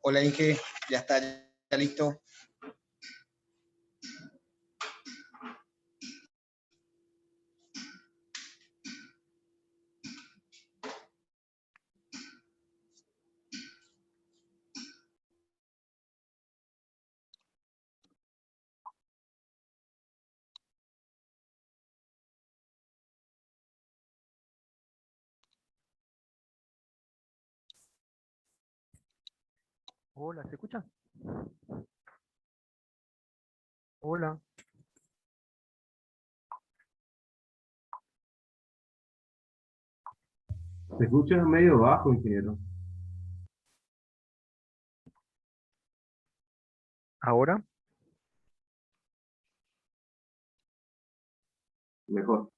Hola Inge, ya está, ya listo. Hola, ¿se escucha? Hola. Se escucha medio bajo, ingeniero. Ahora, Mejor.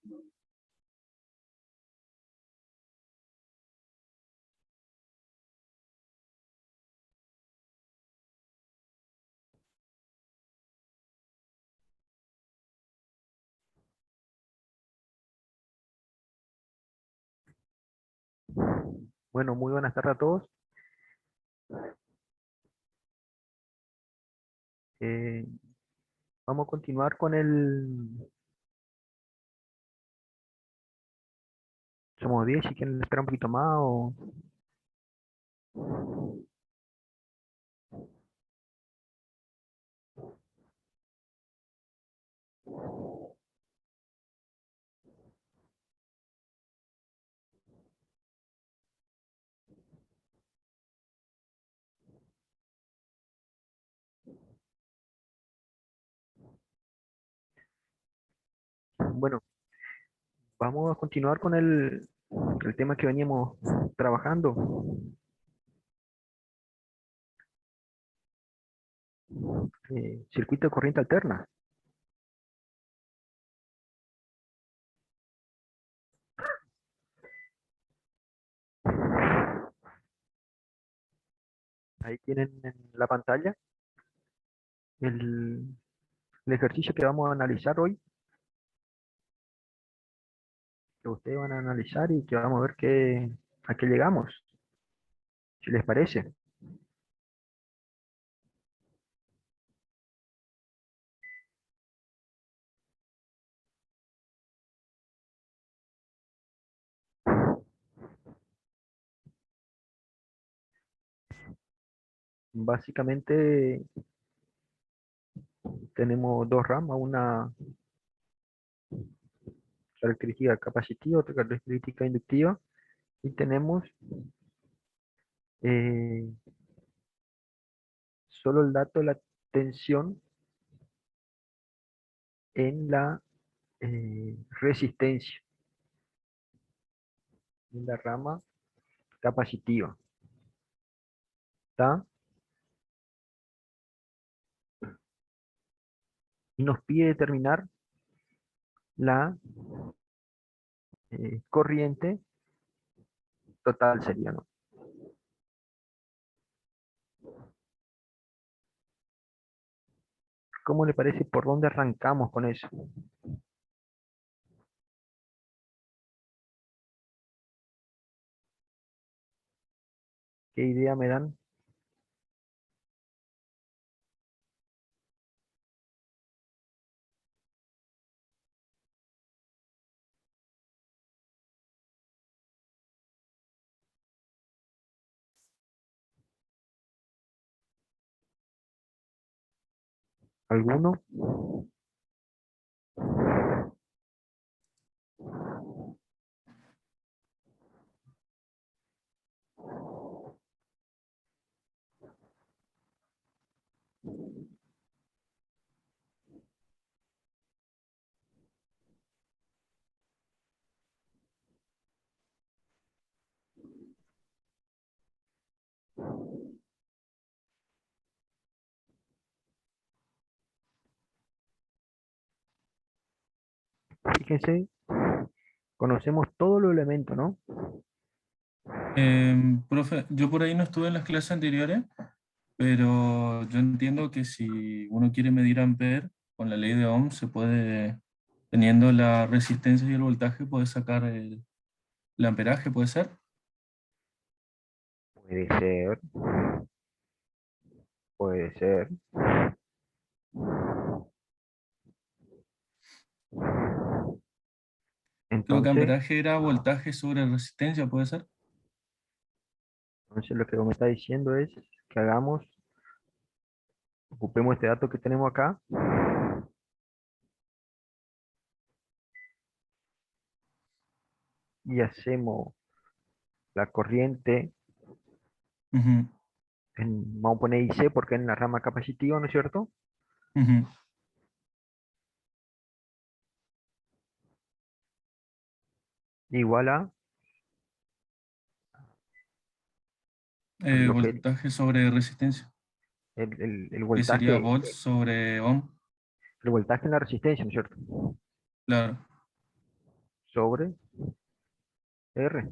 bueno, muy buenas tardes a todos. Eh, Vamos a continuar con el... Somos 10, si quieren esperar un poquito más o... Bueno, vamos a continuar con el tema que veníamos trabajando. Circuito de corriente alterna. Ahí tienen en la pantalla el, el ejercicio que vamos a analizar hoy, que ustedes van a analizar y que vamos a ver a qué llegamos, si les parece. Básicamente tenemos dos ramas, una característica capacitiva, otra característica inductiva, y tenemos eh, solo el dato de la tensión en la resistencia, en la rama capacitiva. ¿Está? Y nos pide determinar la corriente total sería, ¿no? ¿Cómo le parece por dónde arrancamos con eso? ¿Qué idea me dan? ¿Alguno? Fíjense, conocemos todos los elementos, ¿no? Profe, yo por ahí no estuve en las clases anteriores, pero yo entiendo que si uno quiere medir amper con la ley de Ohm, se puede, teniendo la resistencia y el voltaje, puede sacar el amperaje, ¿puede ser? Puede ser. Puede ser. Creo que Entonces, amperaje era voltaje sobre resistencia, ¿puede ser? entonces lo que me está diciendo es que hagamos, ocupemos este dato que tenemos acá y hacemos la corriente, Ujú, vamos a poner IC porque es en la rama capacitiva, ¿no es cierto? ujú. Igual a lo que Voltaje sobre resistencia, el que sería voltaje, volts sobre ohm, el voltaje en la resistencia, ¿no es cierto? claro, Sobre R.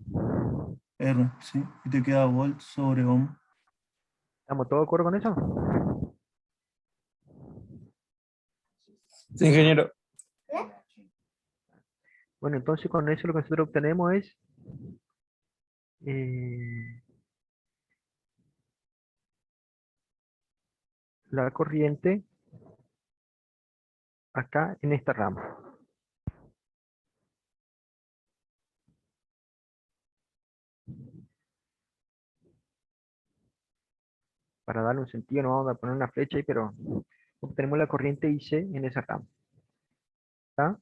R, sí, y te queda volts sobre ohm. ¿Estamos todos de acuerdo con eso? Sí, ingeniero. Bueno, entonces con eso lo que nosotros obtenemos es eh, la corriente acá en esta rama. Para darle un sentido, no vamos a poner una flecha ahí, pero obtenemos la corriente IC en esa rama. ¿Está?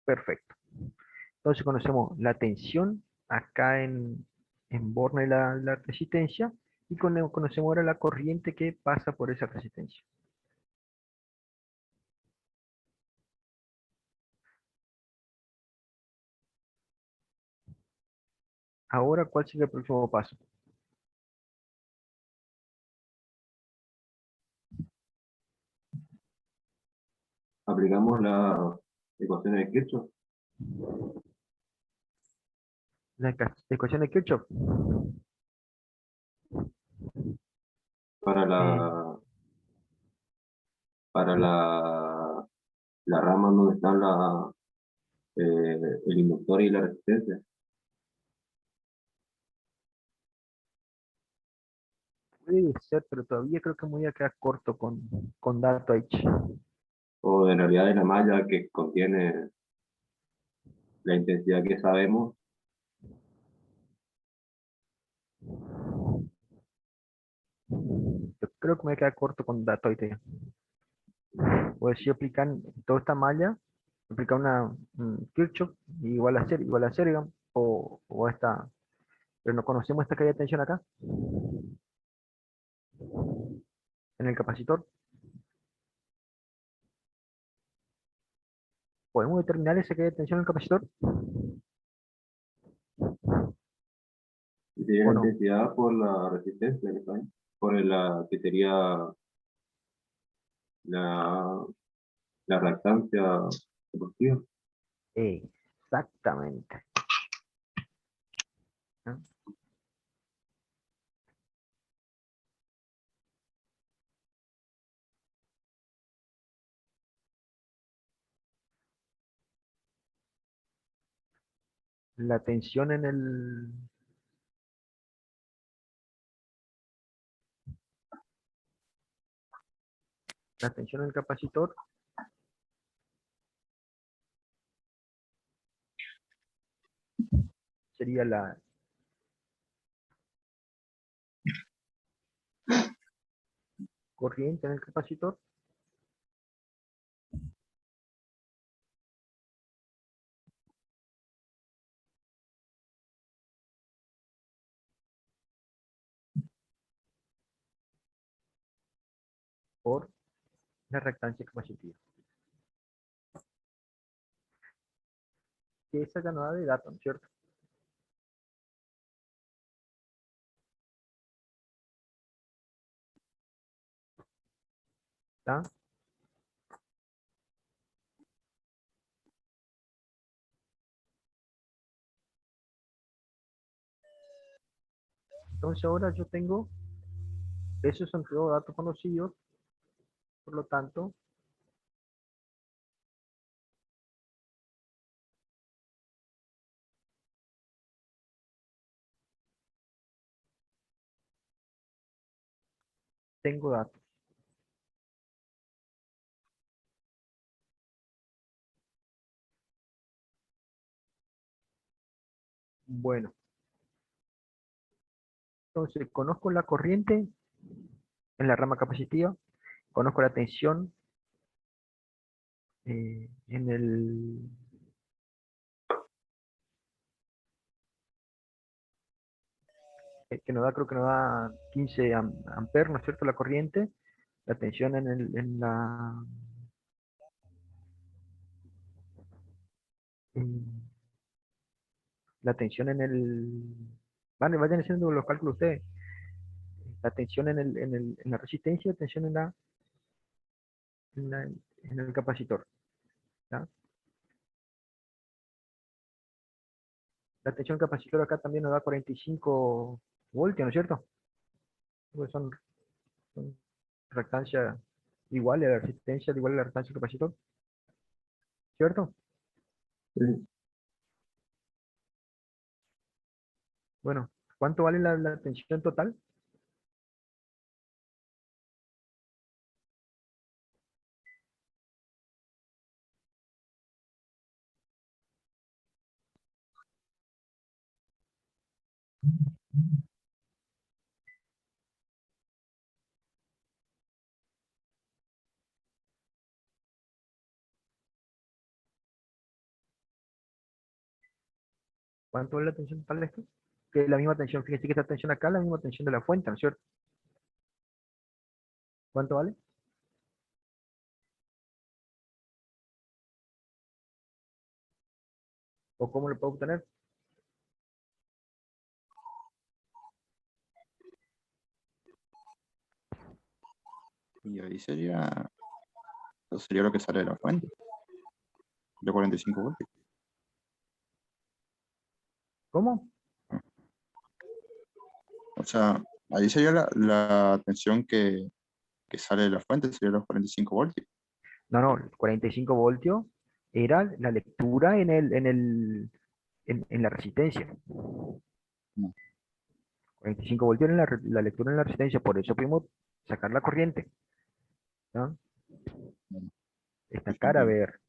Perfecto. Entonces conocemos la tensión acá en Borne la resistencia y conocemos ahora la corriente que pasa por esa resistencia. Ahora, ¿cuál sería el próximo paso? Aplicamos la ecuación de Kirchhoff La ecuación de Kirchhoff. para Eh, la rama donde está el inductor y la resistencia. puede ser, pero todavía creo que me voy a quedar corto con dato H. O en realidad es la malla que contiene la intensidad que sabemos. Yo creo que me voy a quedar corto con dato H. Pues si aplican toda esta malla, aplicar Kirchhoff igual a cero, digamos, o esta, pero no conocemos esta caída de tensión acá, en el capacitor. ¿Podemos determinar esa caída de tensión en el capacitor Y sería o la no? intensidad por la resistencia que está ahí, la que sería la, la reactancia deportiva. Exactamente. ¿No? La tensión la tensión en el capacitor sería la corriente en el capacitor por la reactancia capacitiva. Que esa ya no da de dato, ¿no es cierto? ¿Está? Entonces ahora yo tengo, esos son todos datos conocidos, por lo tanto, Tengo datos. Bueno, entonces conozco la corriente en la rama capacitiva, conozco la tensión en el que nos da, creo que nos da 15 amperes, ¿no es cierto? La corriente, la tensión en la tensión en el, vayan haciendo los cálculos ustedes, la tensión en la resistencia, tensión en el capacitor, ¿ya? La tensión capacitor acá también nos da 45 voltios, ¿no es cierto? Pues son reactancia igual a la resistencia, igual a la reactancia del capacitor, ¿cierto? Sí. Bueno, ¿cuánto vale la tensión total? ¿Cuánto vale la tensión total de esto? Que es la misma tensión, fíjense que esta tensión acá es la misma tensión de la fuente, ¿no es cierto? ¿Cuánto vale? ¿O cómo lo puedo obtener? Y ahí sería lo que sale de la fuente, de 45 voltios. ¿Cómo? O sea, ahí sería la tensión que sale de la fuente, sería los 45 voltios. No, 45 voltios era la lectura en la resistencia. No, 45 voltios era la lectura en la resistencia, por eso pudimos sacar la corriente, ¿no? no, no, Esta sí, cara, a entiendo. ver,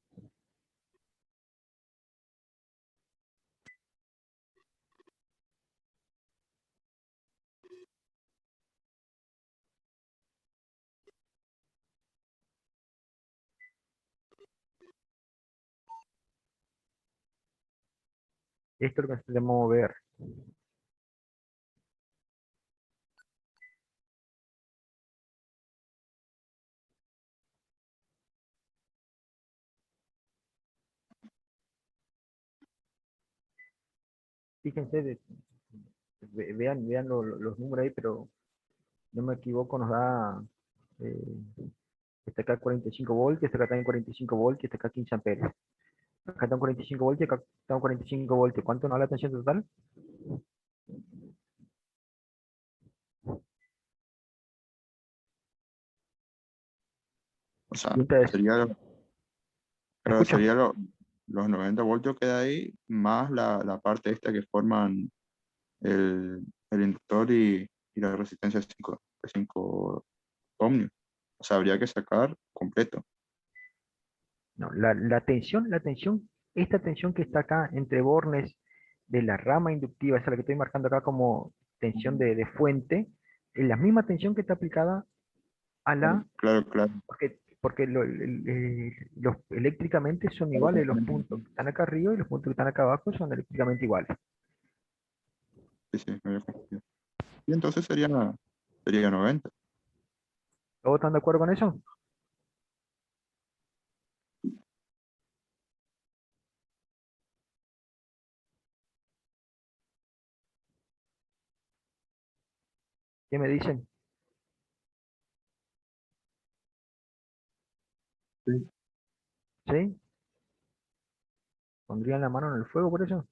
esto es lo que tenemos que ver. Fíjense, vean los números ahí, pero no me equivoco, nos da, eh, está acá 45 voltios, está acá también 45 voltios, está acá 15 amperes. Acá están 45 voltios, acá están 45 voltios. ¿Cuánto nos da la tensión total? O sea, Pregunta es, sería, ¿me claro, escuchan? sería los 90 voltios que da ahí, más la parte esta que forman el inductor y la resistencia de 5 ohmios. O sea, habría que sacar completo. No, la tensión, esta tensión que está acá entre bornes de la rama inductiva, esa es la que estoy marcando acá como tensión de fuente, es la misma tensión que está aplicada a Claro, la, claro, claro. porque los eléctricamente son iguales, los puntos que están acá arriba y los puntos que están acá abajo son eléctricamente iguales. Sí, sí, me había confundido. Y entonces sería 90. ¿Todos están de acuerdo con eso? ¿Qué me dicen? Sí. ¿Sí? ¿Pondrían la mano en el fuego por eso?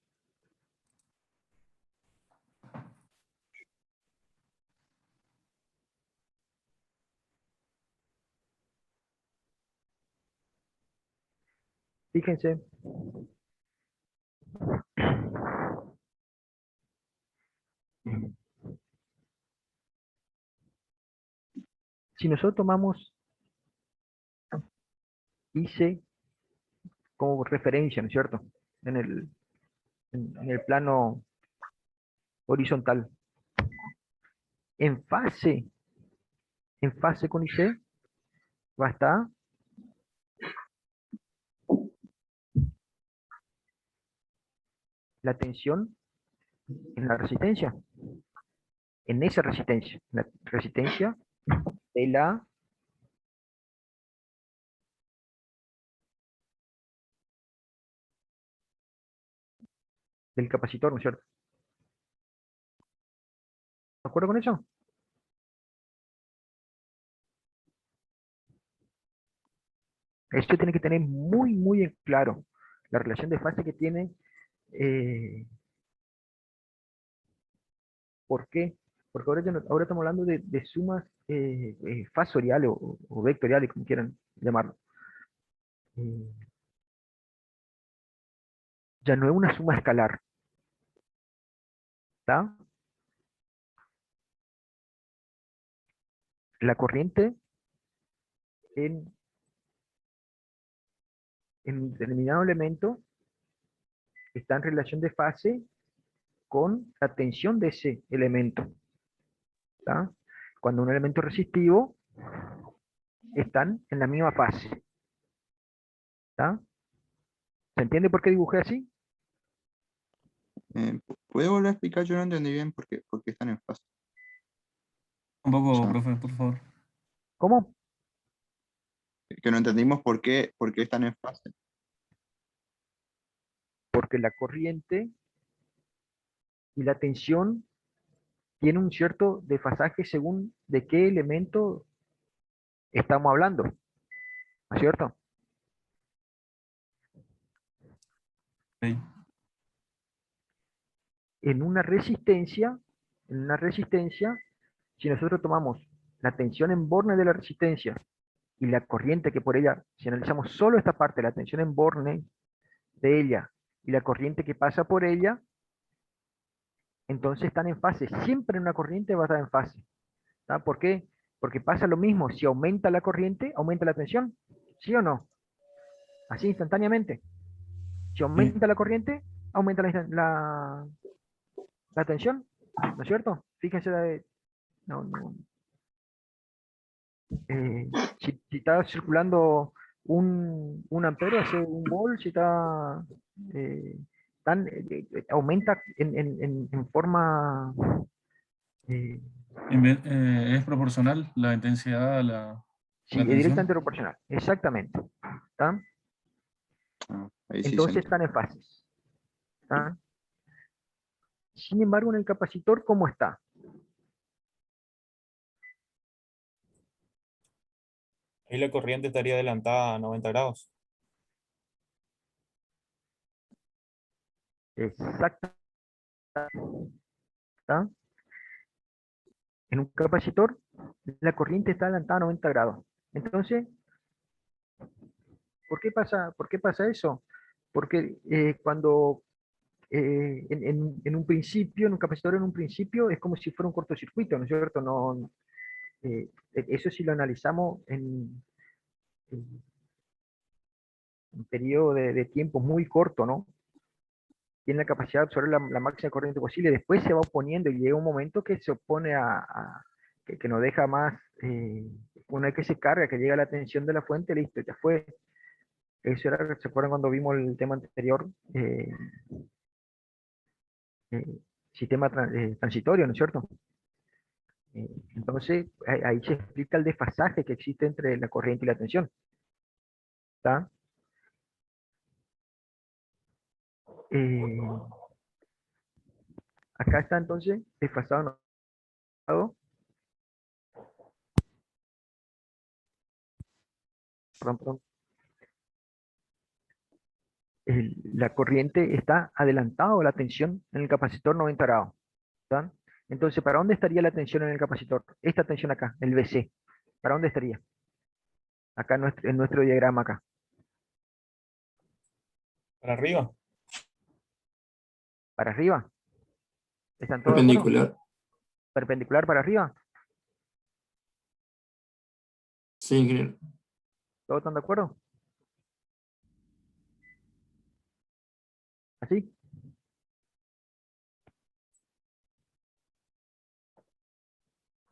Fíjense, Si nosotros tomamos IC como referencia, ¿no es cierto? En el plano horizontal. En fase con IC va a estar la tensión en la resistencia, en esa resistencia, la resistencia de del capacitor, ¿no es cierto? ¿De acuerdo con eso? Esto tiene que tener muy, muy en claro la relación de fase que tiene. ¿Por qué? Porque ahora, ahora estamos hablando de sumas fasoriales o vectoriales, como quieran llamarlo. Eh, ya no es una suma escalar. ¿Está? La corriente en determinado elemento está en relación de fase con la tensión de ese elemento. ¿Está? Cuando un elemento resistivo están en la misma fase. ¿Está? ¿Se entiende por qué dibujé así? ¿Puede volver a explicar? Yo no entendí bien por qué están en fase. Un O poco, sea, profe, por favor. ¿Cómo? que no entendimos por qué están en fase. Porque la corriente y la tensión tienen un cierto desfasaje según de qué elemento estamos hablando. ¿No es cierto? Ok. En una resistencia, si nosotros tomamos la tensión en borne de la resistencia y la corriente que por ella, si analizamos solo esta parte, la tensión en borne de ella y la corriente que pasa por ella, entonces están en fase. Siempre en una corriente va a estar en fase. ¿Tá? ¿Por qué? Porque pasa lo mismo. Si aumenta la corriente, aumenta la tensión. ¿Sí o no? Así instantáneamente. Si Sí. aumenta la corriente, aumenta la tensión. ¿No es cierto? Fíjense, no, no, eh, si está circulando un ampero, hace un volt, si está, aumenta en forma, eh, Es proporcional la intensidad a sí, la es tensión. directamente proporcional. Exactamente. ¿Tá? Ah, ahí sí se Entonces entiende. están en fases. ¿Tá? Sin embargo, en el capacitor, ¿cómo está? Ahí la corriente estaría adelantada a 90 grados. Exacto. ¿Tá? En un capacitor, la corriente está adelantada a 90 grados. Entonces, por qué pasa eso? Porque cuando en un principio, en un capacitor en un principio, es como si fuera un cortocircuito, ¿no es cierto? No, eso si lo analizamos en un periodo de tiempo muy corto, ¿no? Tiene la capacidad de absorber la máxima corriente posible, después se va oponiendo y llega un momento que se opone que no deja más, una vez que se carga, que llega la tensión de la fuente, listo, ya fue. Eso era, ¿se acuerdan cuando vimos el tema anterior? Sistema transitorio, ¿no es cierto? Entonces, ahí se explica el desfasaje que existe entre la corriente y la tensión. ¿Está? Eh, acá está entonces desfasado. ¿No? Perdón, perdón. La corriente está adelantado a la tensión en el capacitor 90 grados. ¿Está? Entonces, ¿para dónde estaría la tensión en el capacitor? Esta tensión acá, el BC. ¿Para dónde estaría? Acá en nuestro diagrama acá. Para arriba. ¿Para arriba? ¿Están todos de acuerdo? Perpendicular. ¿Perpendicular para arriba? Sí, ingeniero. ¿Todos están de acuerdo? ¿Así?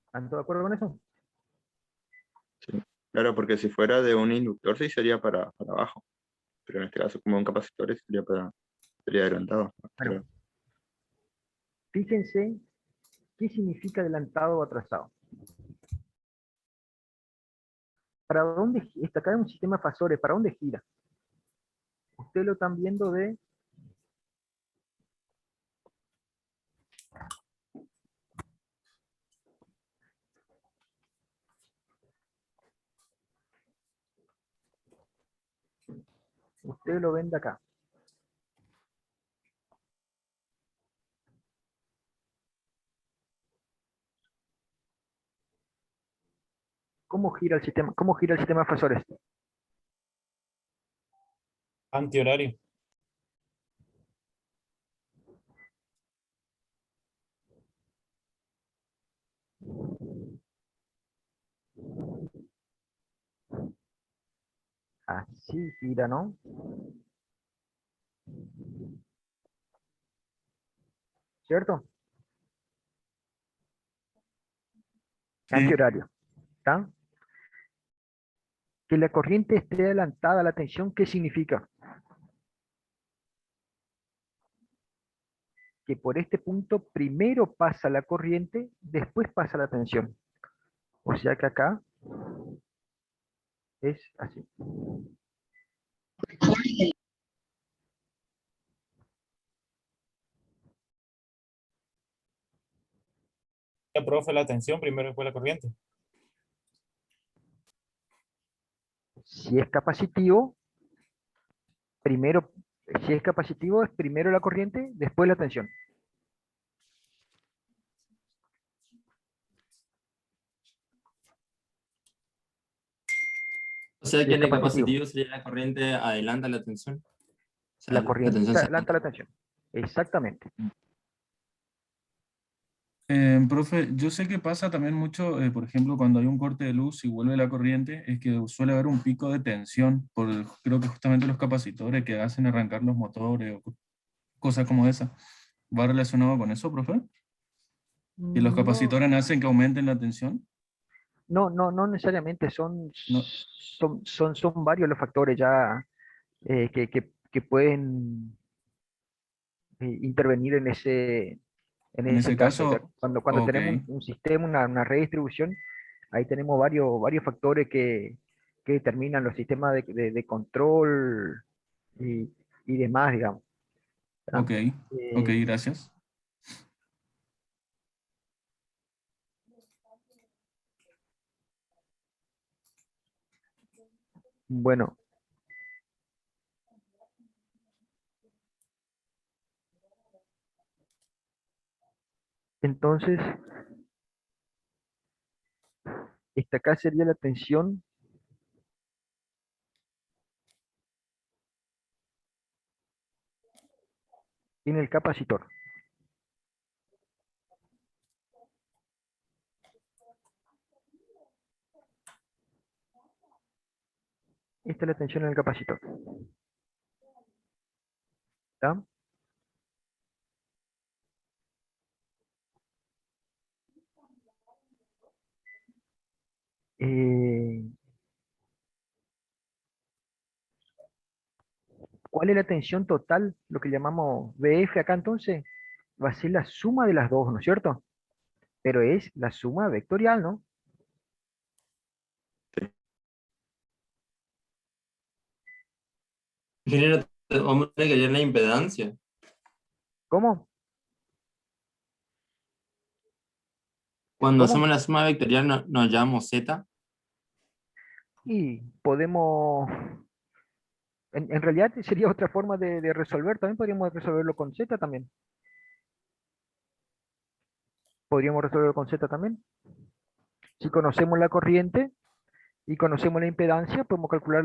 ¿Están todos de acuerdo con eso? Sí. Claro, porque si fuera de un inductor sí sería para abajo, pero en este caso como un capacitor sería adelantado. Bueno, fíjense qué significa adelantado o atrasado. ¿Para dónde está acá en un sistema de fasores? ¿Para dónde gira? Ustedes lo están viendo de ustedes lo ven de acá. ¿Cómo gira el sistema? ¿Cómo gira el sistema de fasores? Antihorario. Así gira, ¿no? ¿Cierto? Sí, Antihorario. ¿Está? Que la corriente esté adelantada a la tensión, ¿qué significa? Que por este punto primero pasa la corriente, después pasa la tensión. O sea que acá es así. Ya, profe, la tensión primero después la corriente. Si es capacitivo, primero, si es capacitivo es primero la corriente, después la tensión. O sea Si que es el capacitivo, capacitivo sería la corriente adelanta la tensión. O sea, la la corriente tensión se adelanta la tensión. Exactamente. profe, yo sé que pasa también mucho, por ejemplo, cuando hay un corte de luz y vuelve la corriente, es que suele haber un pico de tensión creo que justamente los capacitores que hacen arrancar los motores o cosas como esa. ¿Va relacionado con eso, profe? ¿Que los No, capacitores hacen que aumenten la tensión? no necesariamente, No, son varios los factores ya que pueden intervenir en en ese ese caso. Ya caso, cuando ok, tenemos un sistema, una red de distribución, ahí tenemos varios factores que determinan los sistemas de control y, y demás, digamos. ¿Tá? ok, ok, Eh, gracias. bueno, entonces, esta acá sería la tensión en el capacitor. Esta es la tensión en el capacitor. ¿Tá? Eh, ¿Cuál es la tensión total? Lo que llamamos VF acá entonces va a ser la suma de las dos, ¿no es cierto? Pero es la suma vectorial, ¿no? Sí. ingeniero, vamos a tener que hallar la impedancia. ¿Cómo? Cuando ¿Cómo? hacemos la suma vectorial nos llamamos Z. Y podemos, en realidad sería otra forma de resolver, también podríamos resolverlo con Z también. Podríamos resolverlo con Z también. Si conocemos la corriente y conocemos la impedancia, podemos calcular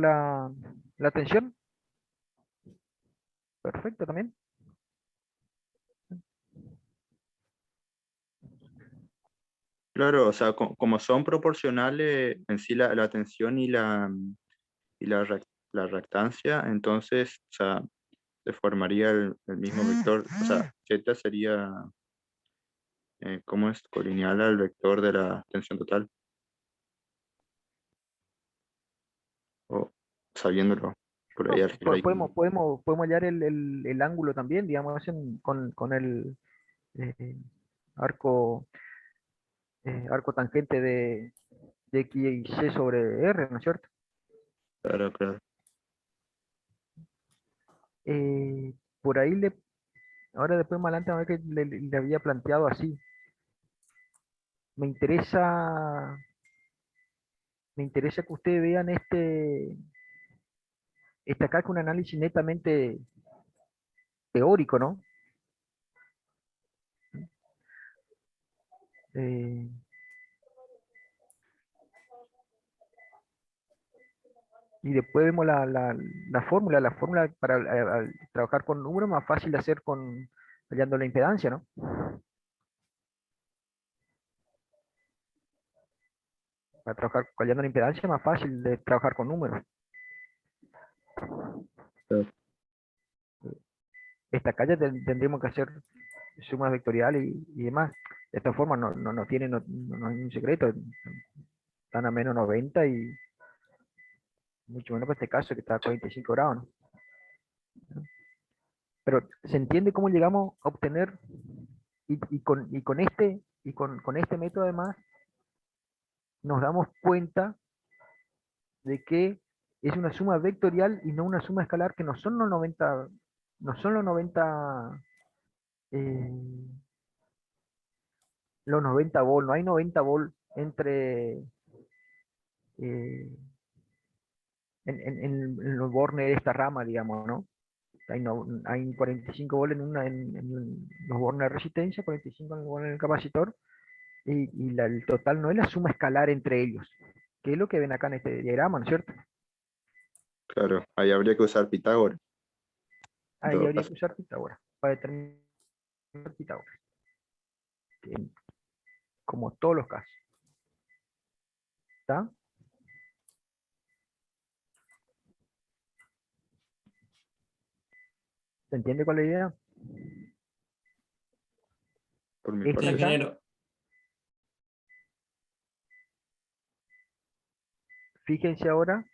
la tensión. Perfecto también. Claro, o sea, como son proporcionales en sí la tensión y la reactancia, entonces, o sea, se formaría el mismo vector. O sea, Z sería, ¿cómo es? Colineal al vector de la tensión total, o sabiéndolo por ahí No, algebraico. podemos hallar el ángulo también, digamos, con el eh, arco, arco tangente de X y Y sobre R, ¿no es cierto? Claro, claro. Eh, por ahí ahora después más adelante a ver que le había planteado así. Me interesa, me interesa que ustedes vean acá con un análisis netamente teórico, ¿no? Eh, y después vemos la fórmula para al trabajar con números más fácil de hacer hallando la impedancia, ¿no? Para trabajar hallando la impedancia es más fácil de trabajar con números. Claro. Esta calle tendríamos que hacer sumas vectoriales y demás. De esta forma no tiene, no hay un secreto. Están a menos 90 y mucho menos para este caso que está a 45 grados, ¿no? Pero se entiende cómo llegamos a obtener, con este método además, nos damos cuenta de que es una suma vectorial y no una suma escalar, que no son los 90, no son eh, los 90 vol, no hay 90 vol eh, en los bornes de esta rama, digamos, ¿no? Hay, no, hay 45 volt en los bornes de resistencia, 45 en el borne del capacitor, y el total no es la suma escalar entre ellos, que es lo que ven acá en este diagrama, ¿no es cierto? Claro, ahí habría que usar Pitágoras, en Ahí todo habría caso. que usar Pitágoras, para determinar Pitágoras, como todos los casos. ¿Está? ¿Se entiende cuál es la idea? Por mi Esta Sí, parte, sí. acá, ingeniero. fíjense ahora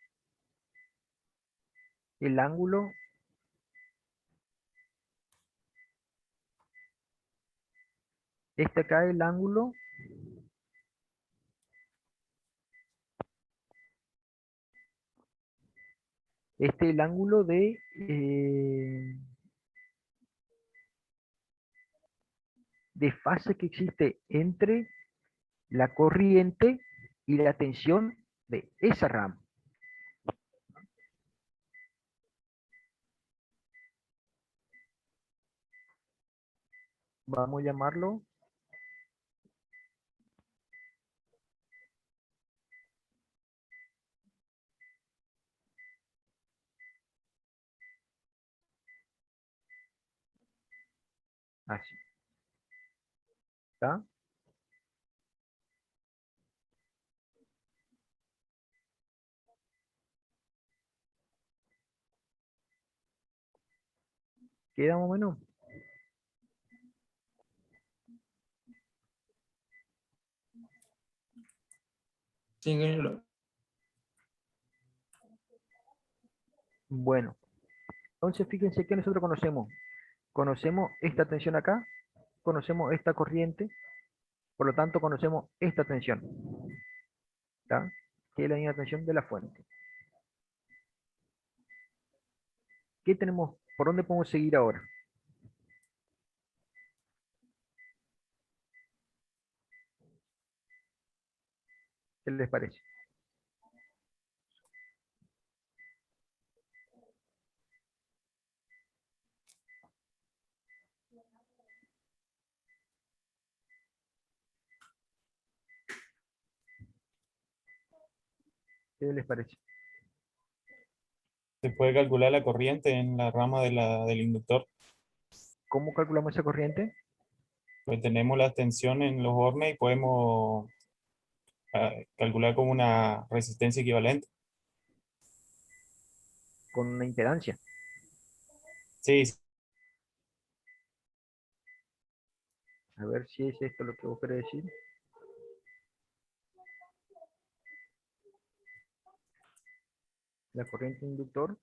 el ángulo, este acá es el ángulo este es el ángulo de fase que existe entre la corriente y la tensión de esa rama. Vamos a llamarlo así. ¿Está? ¿Queda más o menos? Sí, ingeniero. Bueno, entonces fíjense que nosotros conocemos. Conocemos esta tensión acá, conocemos esta corriente, por lo tanto conocemos esta tensión, ¿está? Que es la misma tensión de la fuente. ¿Qué tenemos? ¿Por dónde podemos seguir ahora? ¿Qué les parece? ¿Qué les parece? Se puede calcular la corriente en la rama del inductor. ¿Cómo calculamos esa corriente? Pues tenemos la tensión en los ohms y podemos calcular como una resistencia equivalente. con una impedancia. Sí, A ver si es esto lo que vos querés decir. La corriente inductor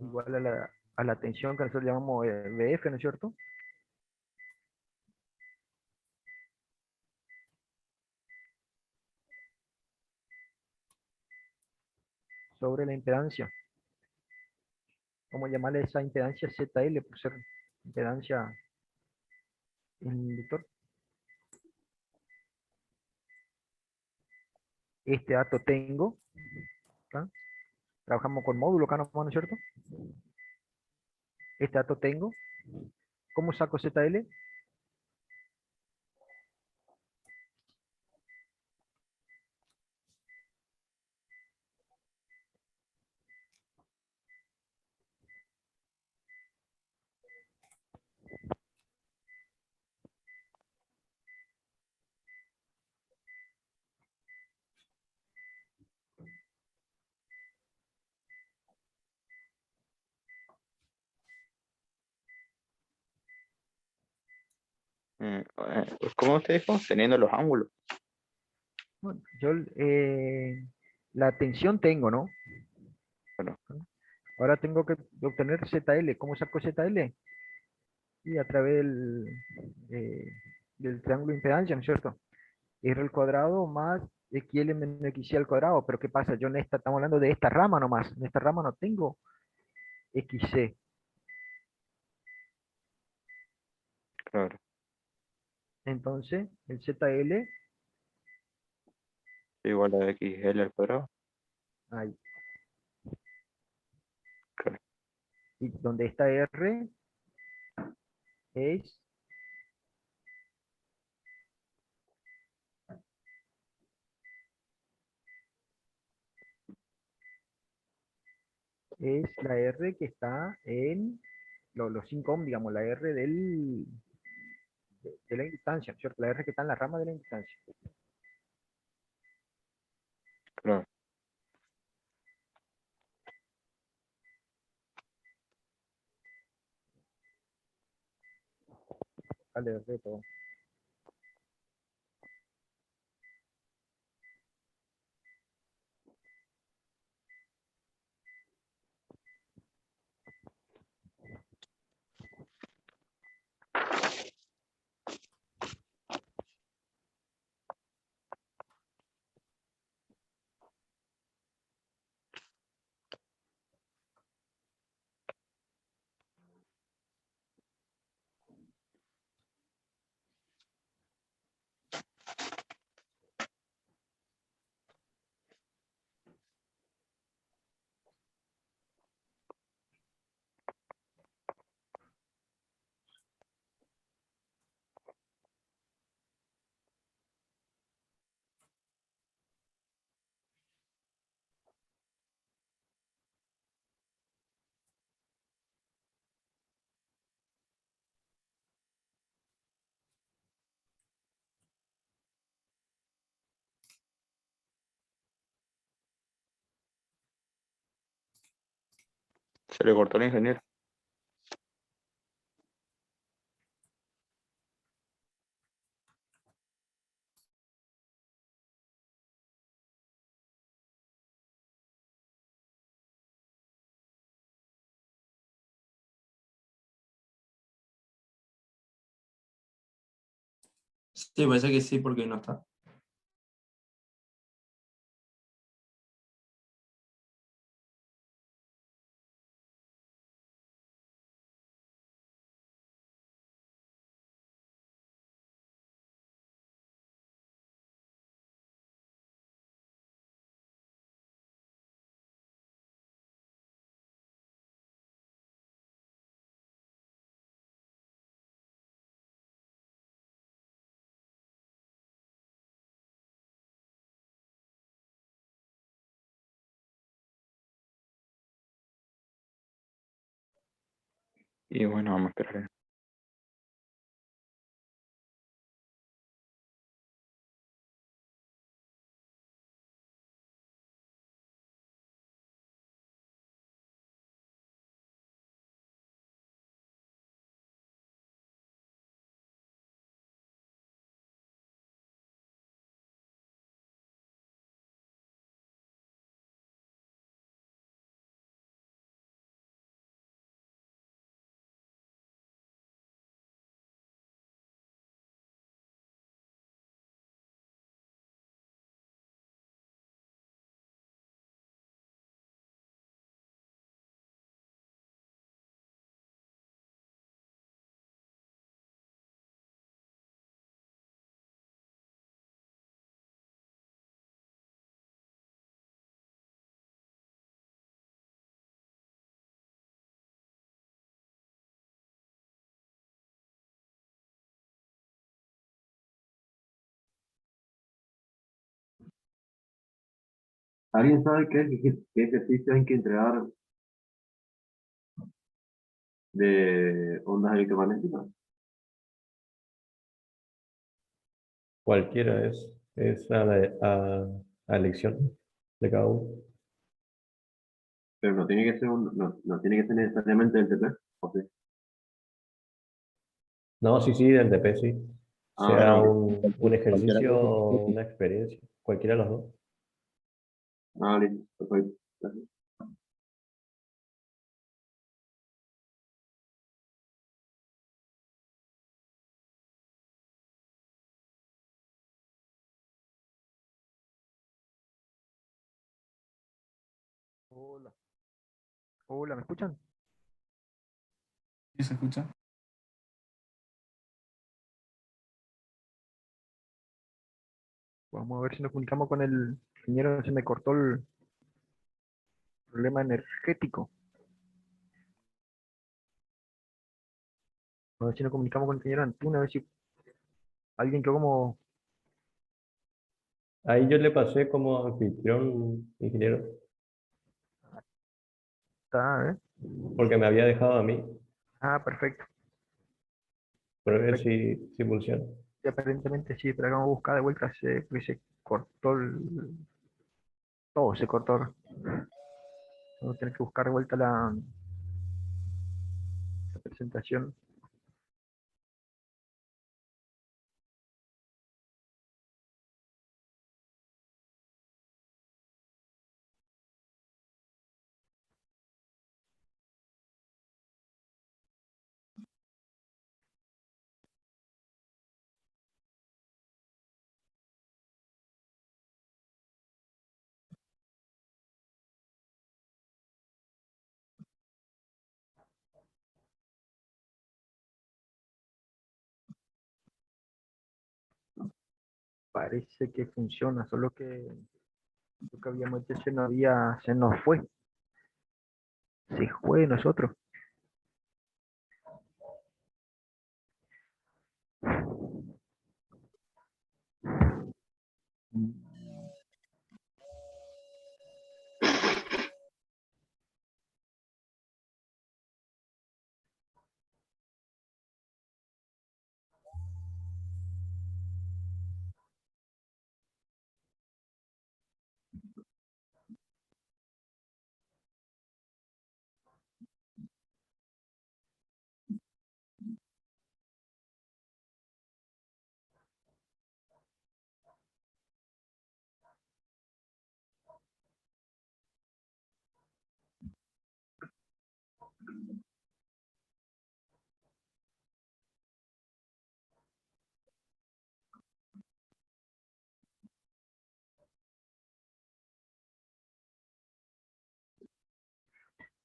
igual a la tensión que nosotros llamamos VF, ¿no es cierto? Sobre la impedancia. Vamos a llamarle esa impedancia ZL por ser impedancia en el inductor. Este dato tengo. ¿Tá? Trabajamos con módulo acá, ¿no es cierto? Este dato tengo. ¿Cómo saco ZL? ¿Cómo usted dijo? Teniendo los ángulos. Bueno, yo la tensión tengo, ¿no? Bueno, Ahora tengo que obtener ZL. ¿Cómo saco ZL? Y a través del triángulo de impedancia, ¿no es cierto? R al cuadrado más XL menos XC al cuadrado. Pero ¿qué pasa? Yo en esta, estamos hablando de esta rama nomás. En esta rama no tengo XC. claro. Entonces, el ZL, Igual a XL al cuadrado. ahí. Claro. Y donde esta R es la R que está en los 5 ohm, digamos, la R de la inductancia, ¿cierto? La R que está en la rama de la inductancia. Claro. Vale, R todo. Se le cortó al ingeniero. Sí, parece que sí, porque no está. Y bueno, vamos a esperar. ¿Alguien sabe qué ejercicio hay que entregar de ondas electromagnéticas? Cualquiera es a elección de cada uno. Pero no tiene que ser no tiene que ser necesariamente el TP, ¿o sí? No, sí, sí, del DP, sí. Ah, Sea vale. un Cualquiera ejercicio de esos. o una experiencia. Cualquiera de los dos. Ah, listo, perfecto. Gracias. Hola. Hola, ¿me escuchan? ¿Sí se escucha? Vamos a ver si nos comunicamos con el ingeniero. Se me cortó el problema energético. A ver si nos comunicamos con el ingeniero Antuna, a ver si alguien que como Ahí yo le pasé como anfitrión, ingeniero, está, ¿eh? porque me había dejado a mí. Ah, perfecto. Pero a ver Perfecto. si funciona. Y aparentemente sí, pero vamos a buscar de vuelta, porque se cortó todo, se cortó. Vamos a tener que buscar de vuelta la presentación. Parece que funciona, solo que lo que habíamos hecho se nos fue, se fue de nosotros.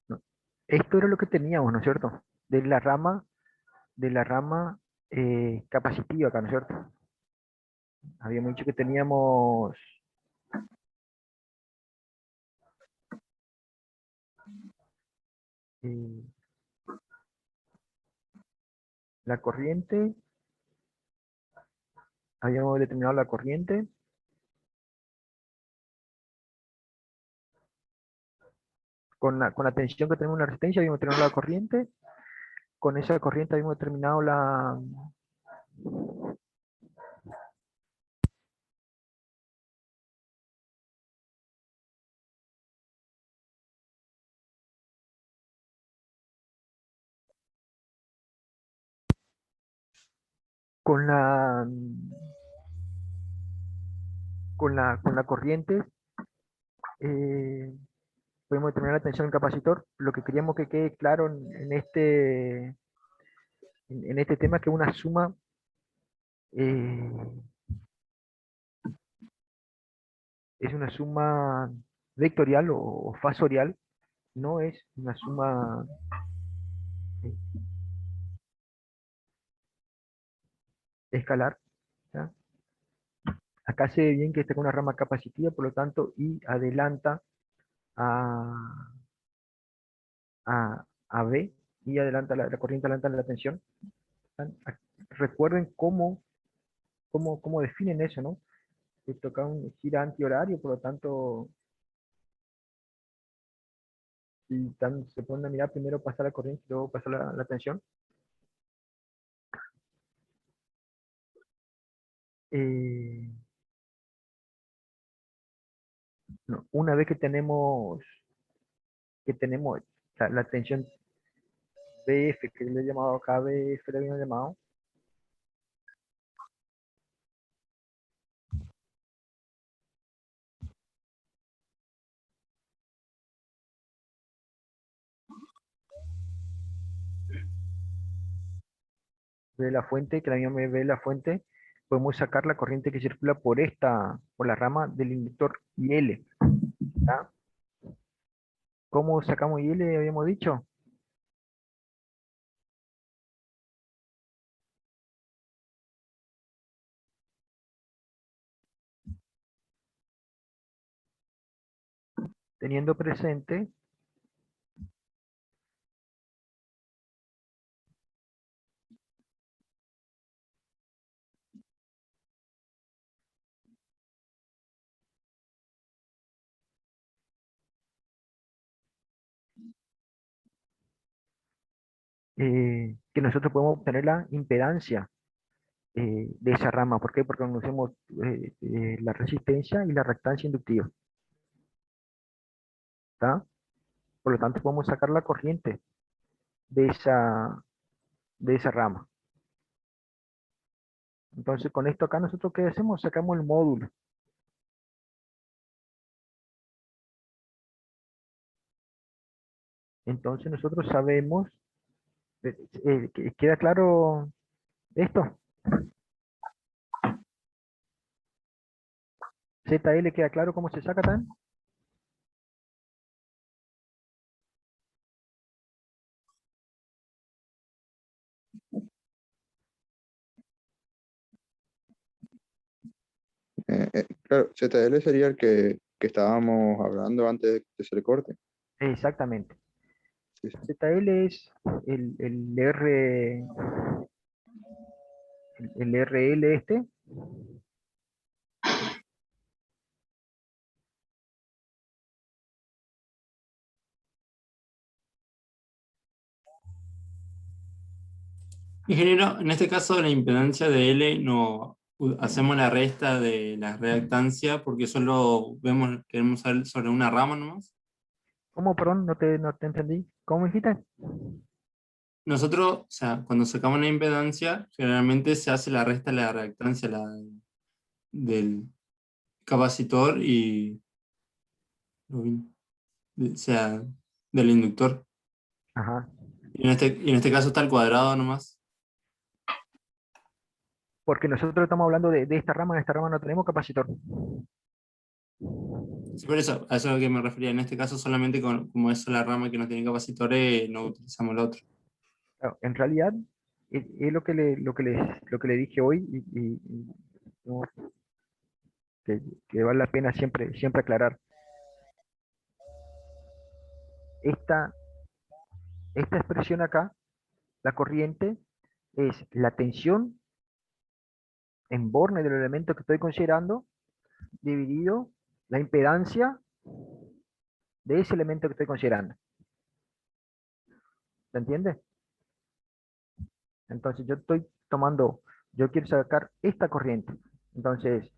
No. Esto era lo que teníamos, ¿no es cierto? De la rama capacitiva acá, ¿no es cierto? Habíamos dicho que teníamos eh, la corriente, habíamos determinado la corriente, con la tensión que tenemos en la resistencia, habíamos determinado la corriente, con esa corriente habíamos determinado con la con la corriente, podemos determinar la tensión del capacitor. Lo que queríamos que quede claro en este tema es que una suma eh, es una suma vectorial o fasorial, no es una suma eh, escalar. ¿Ya? Acá se ve bien que está con una rama capacitiva, por lo tanto, I adelanta a, a B, y adelanta la corriente adelanta la tensión. Recuerden cómo definen eso, ¿no? Que toca un gira antihorario, por lo tanto, si se ponen a mirar, primero pasa la corriente y luego pasa la tensión. Eh, no, una vez que tenemos la tensión BF, que le he llamado acá BF, le habíamos llamado, de la fuente, que la misma me ve la fuente, podemos sacar la corriente que circula por la rama del inductor IL. ¿Ya? ¿Cómo sacamos IL? Habíamos dicho. Teniendo presente que nosotros podemos obtener la impedancia de esa rama. ¿Por qué? Porque conocemos la resistencia y la reactancia inductiva. ¿Está? Por lo tanto, podemos sacar la corriente de esa rama. Entonces, con esto acá nosotros, ¿qué hacemos? Sacamos el módulo. Entonces, nosotros sabemos, ¿queda claro esto? ZL, ¿queda claro cómo se saca tan? Claro, ZL sería el que estábamos hablando antes de que se le corte. Exactamente. Sí, sí. ZL es el R, el RL este, Ingeniero, en este caso la impedancia de L no hacemos la resta de la reactancia porque solo queremos saber sobre una rama nomás. ¿cómo, perdón? No te entendí. ¿Cómo dijiste? Nosotros, o sea, cuando sacamos la impedancia, generalmente se hace la resta de la reactancia del capacitor o sea, del inductor. Ajá. Y en este caso está el cuadrado nomás. Porque nosotros estamos hablando de esta rama, en esta rama no tenemos capacitor. Sí, por eso, a eso es a lo que me refería. En este caso solamente como es la rama que no tiene capacitores, no utilizamos la otra. Claro, en realidad, es lo que le dije hoy, no, que vale la pena siempre aclarar. Esta, esta expresión acá, la corriente, es la tensión en borne del elemento que estoy considerando, dividido la impedancia de ese elemento que estoy considerando. ¿Se entiende? Entonces yo estoy tomando, yo quiero sacar esta corriente. Entonces,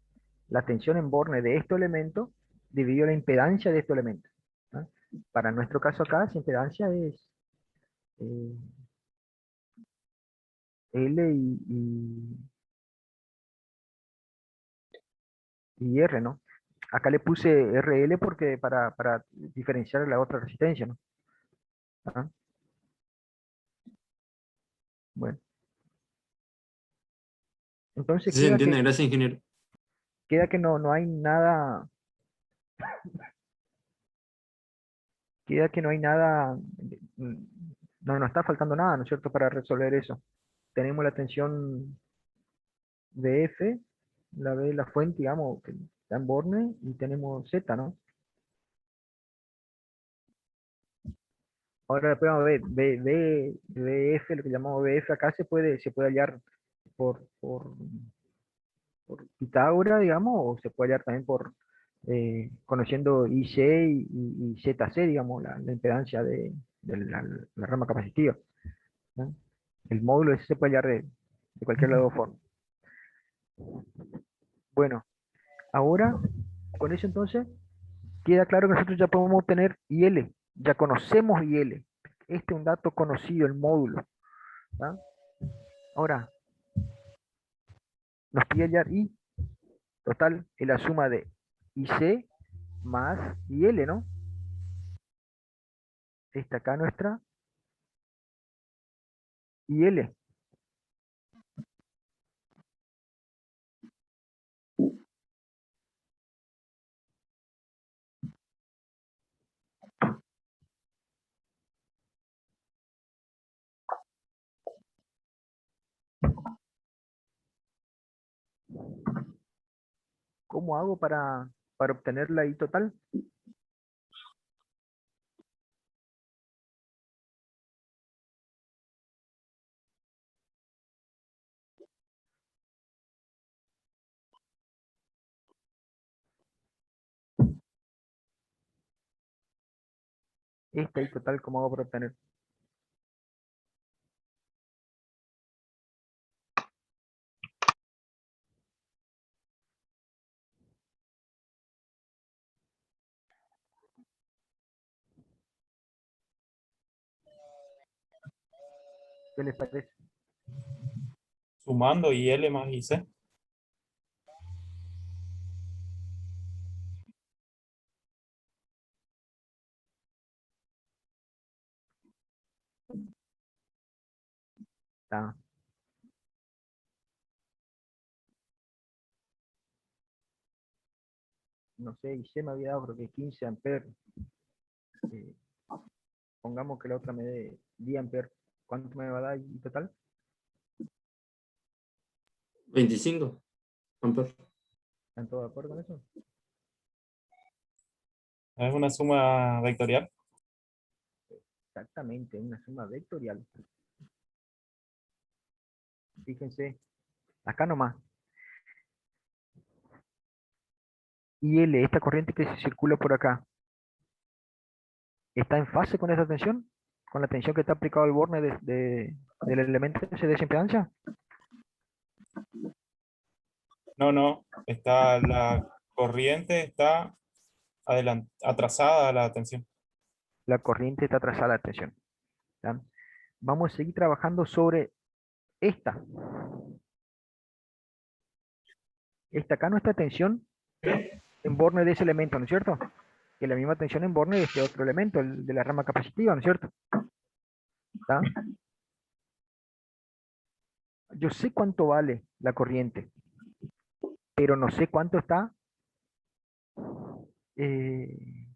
la tensión en borne de este elemento dividido la impedancia de este elemento. ¿Ah? Para nuestro caso acá, esa impedancia es eh, L y R, ¿no? Acá le puse RL porque para diferenciar la otra resistencia, ¿no? ¿Ah? Bueno, entonces Sí, se entiende, gracias, ingeniero. queda que no hay nada, queda que no hay nada, no nos está faltando nada, ¿no es cierto?, para resolver eso. Tenemos la tensión de F, la de la fuente, digamos, que está en Borne, y tenemos Z, ¿no? Ahora después vamos a ver, BF, lo que llamamos BF acá se puede hallar por Pitágoras, digamos, o se puede hallar también conociendo IC y ZC, digamos, la impedancia de la rama capacitiva, ¿no? El módulo ese se puede hallar de cualquier lado forma. Bueno, ahora, con eso entonces, queda claro que nosotros ya podemos obtener IL, ya conocemos IL. Este es un dato conocido, el módulo. ¿Tá? Ahora, nos pide hallar I, total, es la suma de IC más IL, ¿no? Esta acá nuestra IL. ¿Cómo hago para obtener la I total? Esta I total, ¿cómo hago para obtener? ¿Qué les parece? Sumando IL más IC. Está. No sé, IC me había dado creo que 15 amperes. Eh, pongamos que la otra me dé 10 amperes. ¿Cuánto me va a dar I total? 25 amperes. ¿Están todos de acuerdo con eso? Es una suma vectorial. Exactamente, una suma vectorial. Fíjense, acá nomás. IL, esta corriente que se circula por acá, ¿está en fase con esa tensión? ¿Con la tensión que está aplicado al borne del elemento ese de esa impedancia? No, está la corriente está atrasada a la tensión. La corriente está trazada a la tensión. ¿Ya? Vamos a seguir trabajando sobre esta. Esta acá nuestra tensión en borne de ese elemento, ¿no es cierto? Que la misma tensión en borne de este otro elemento, el de la rama capacitiva, ¿no es cierto? ¿Está? Yo sé cuánto vale la corriente, pero no sé cuánto está eh,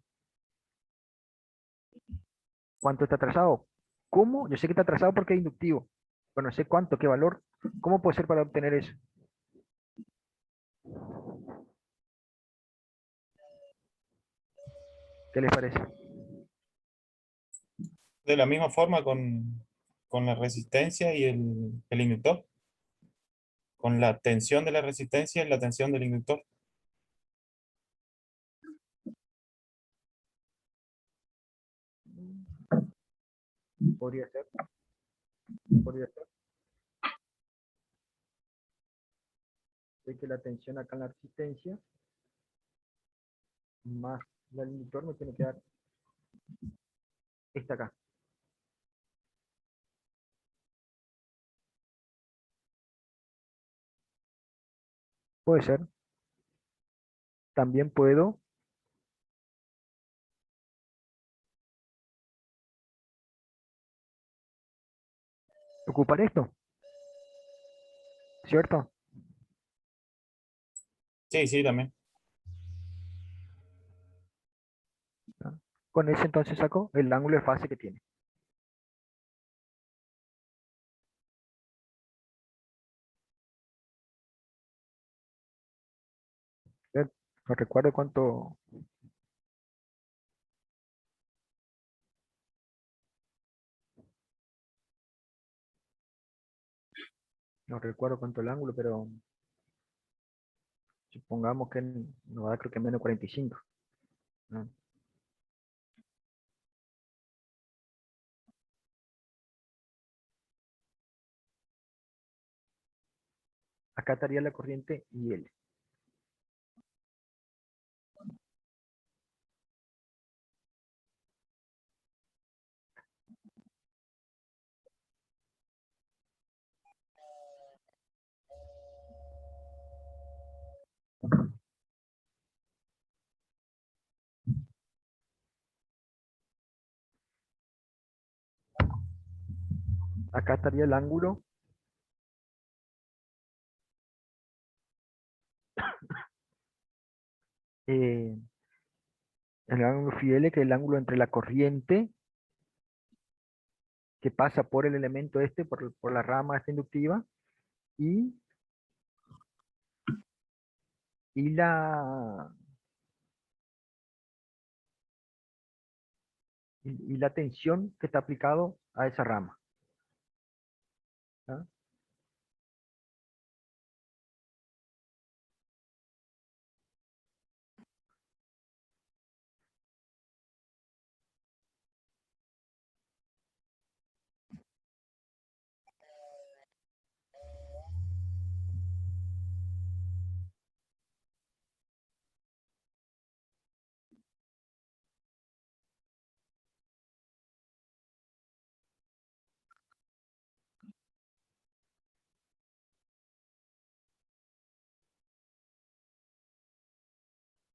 atrasado. ¿Cómo? Yo sé que está atrasado porque es inductivo, pero no sé cuánto, qué valor. ¿Cómo puede ser para obtener eso? ¿Qué les parece? De la misma forma con la resistencia y el inductor. Con la tensión de la resistencia y la tensión del inductor. Podría ser, podría ser. sé que la tensión acá en la resistencia más el inductor me tiene que dar esta acá. Puede ser. También puedo ocupar esto, ¿cierto? Sí, sí, también. ¿No? Con ese entonces saco el ángulo de fase que tiene. ¿Ven? No recuerdo cuánto. No recuerdo cuánto el ángulo, pero supongamos que nos va a dar creo que menos 45. ¿No? Acá estaría la corriente IL. Acá estaría el ángulo eh, el ángulo phi L, que es el ángulo entre la corriente que pasa por el elemento este, por la rama esta inductiva, y, y la, y la tensión que está aplicado a esa rama. ¿Ah?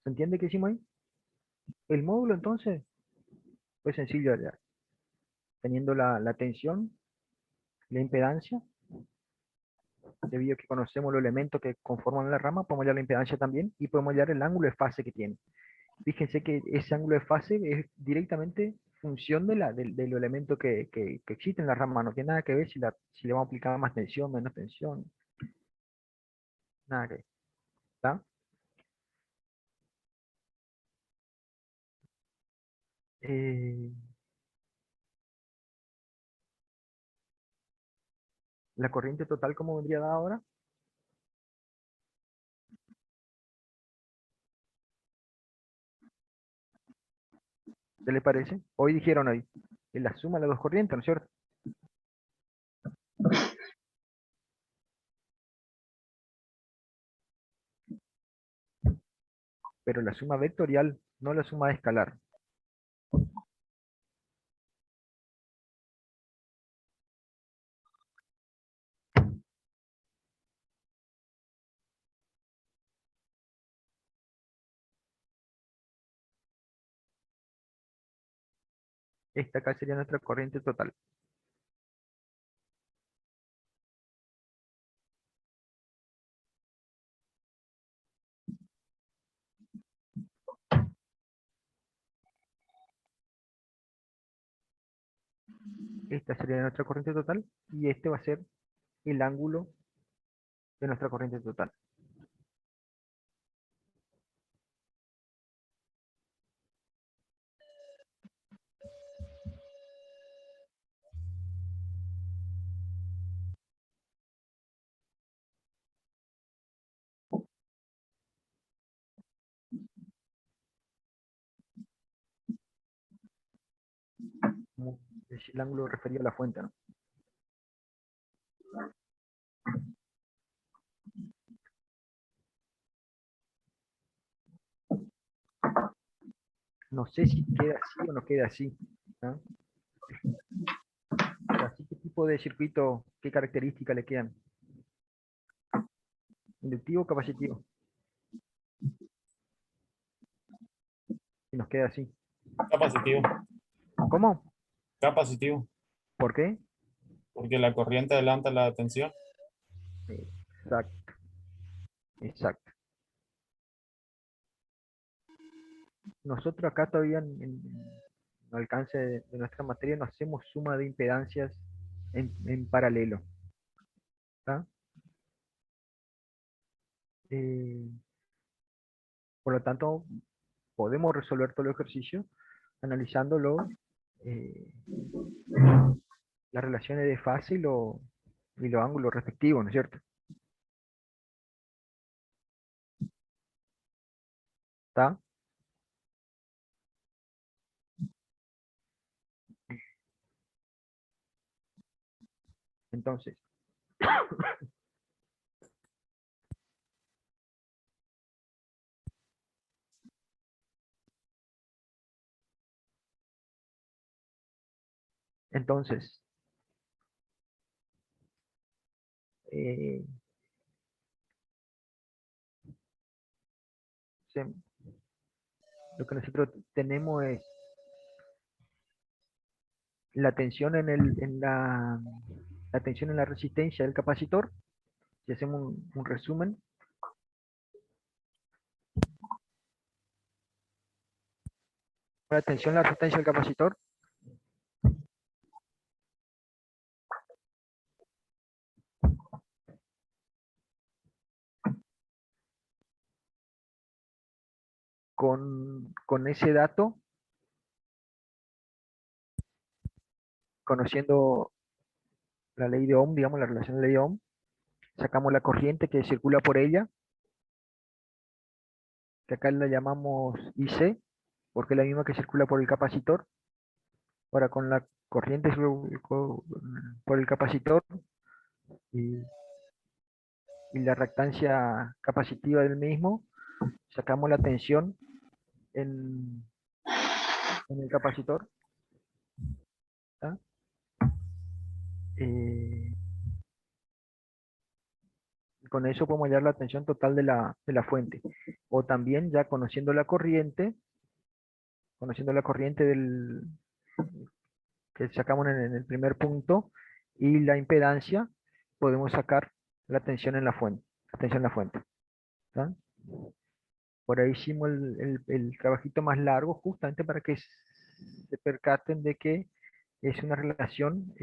¿Se entiende qué hicimos ahí? El módulo entonces fue sencillo ya. Teniendo la tensión, la impedancia, debido a que conocemos los elementos que conforman la rama, podemos hallar la impedancia también y podemos hallar el ángulo de fase que tiene. Fíjense que ese ángulo de fase es directamente función de los elementos que existen en la rama. No tiene nada que ver si le vamos a aplicar más tensión, menos tensión. Nada que ver. ¿Está? Eh, la corriente total, ¿cómo vendría dada ahora? ¿Qué les parece? Hoy dijeron ahí, es la suma de las dos corrientes, ¿no es cierto? Pero la suma vectorial, no la suma escalar. Esta acá sería nuestra corriente total. Esta sería nuestra corriente total y este va a ser el ángulo de nuestra corriente total. Como decir el ángulo referido a la fuente, ¿no? no sé si queda así o no queda así. ¿No? Así, ¿qué tipo de circuito, qué características le quedan? ¿Inductivo o capacitivo? Y nos queda así. Capacitivo. ¿Cómo? Capacitivo. ¿Por qué? Porque la corriente adelanta la tensión. Exacto. Exacto. Nosotros acá todavía en alcance de nuestra materia no hacemos suma de impedancias en paralelo. ¿Tá? Eh, por lo tanto, podemos resolver todo el ejercicio analizándolo, las relaciones de fase y los ángulos respectivos, ¿no es cierto? ¿Está? Entonces, entonces, eh, se- lo que nosotros tenemos es la tensión la tensión en la resistencia del capacitor. Si hacemos un resumen, la tensión en la resistencia del capacitor con ese dato, conociendo la ley de Ohm, digamos, la relación de ley de Ohm, sacamos la corriente que circula por ella, que acá la llamamos IC, porque es la misma que circula por el capacitor. Ahora con la corriente por el capacitor y, y la reactancia capacitiva del mismo, sacamos la tensión en, en el capacitor. ¿Tá? Eh, con eso podemos hallar la tensión total de la fuente. O también ya conociendo la corriente que sacamos en el primer punto y la impedancia, podemos sacar la tensión en la fuente. La tensión en la fuente. ¿Tá? Por ahí hicimos el trabajito más largo justamente para que se percaten de que es una relación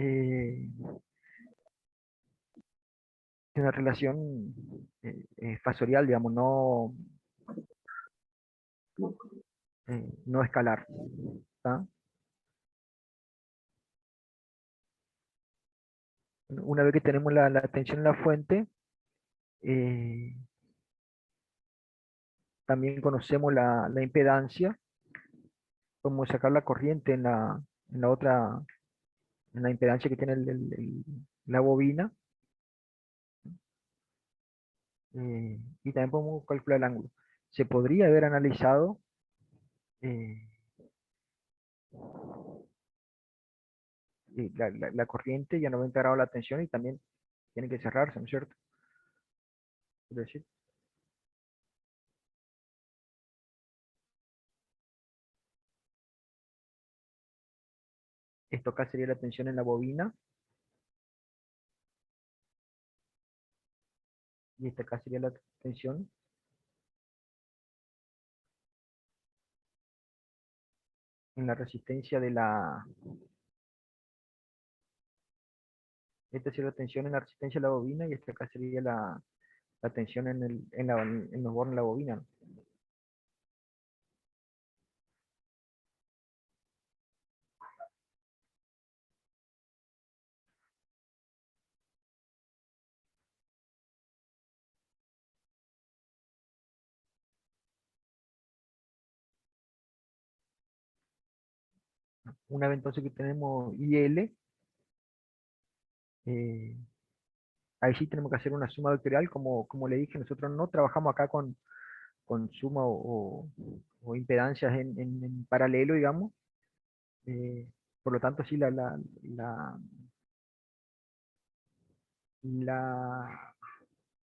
fasorial, digamos, no escalar. ¿Tá? Una vez que tenemos la tensión en la fuente, eh, también conocemos la impedancia, podemos sacar la corriente en la otra, en la impedancia que tiene la bobina, y también podemos calcular el ángulo. Se podría haber analizado eh, la corriente y a 90 grados la tensión y también tiene que cerrarse, ¿no es cierto? Es decir, esto acá sería la tensión en la bobina y esta acá sería la tensión en la resistencia esta sería la tensión en la resistencia de la bobina y esta acá sería la tensión en los bornes de la bobina, ¿no? Una vez entonces que tenemos IL, eh, ahí sí tenemos que hacer una suma vectorial, como le dije, nosotros no trabajamos acá con suma o impedancias en paralelo, digamos. Por lo tanto, sí, la, la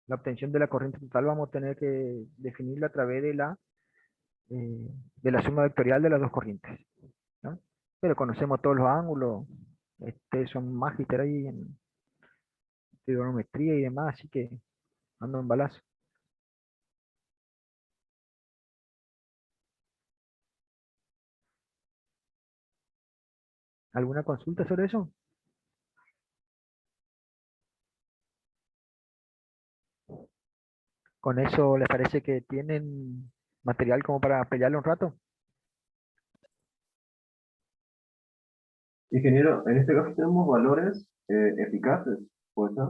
obtención de la corriente total vamos a tener que definirla a través de la suma vectorial de las dos corrientes, ¿no? Pero conocemos todos los ángulos, son magíster ahí en trigonometría y demás, así que ando en balazo. ¿Alguna consulta sobre eso? ¿Con eso les parece que tienen material como para pelearlo un rato? Ingeniero, en este caso tenemos valores eficaces, ¿puede ser?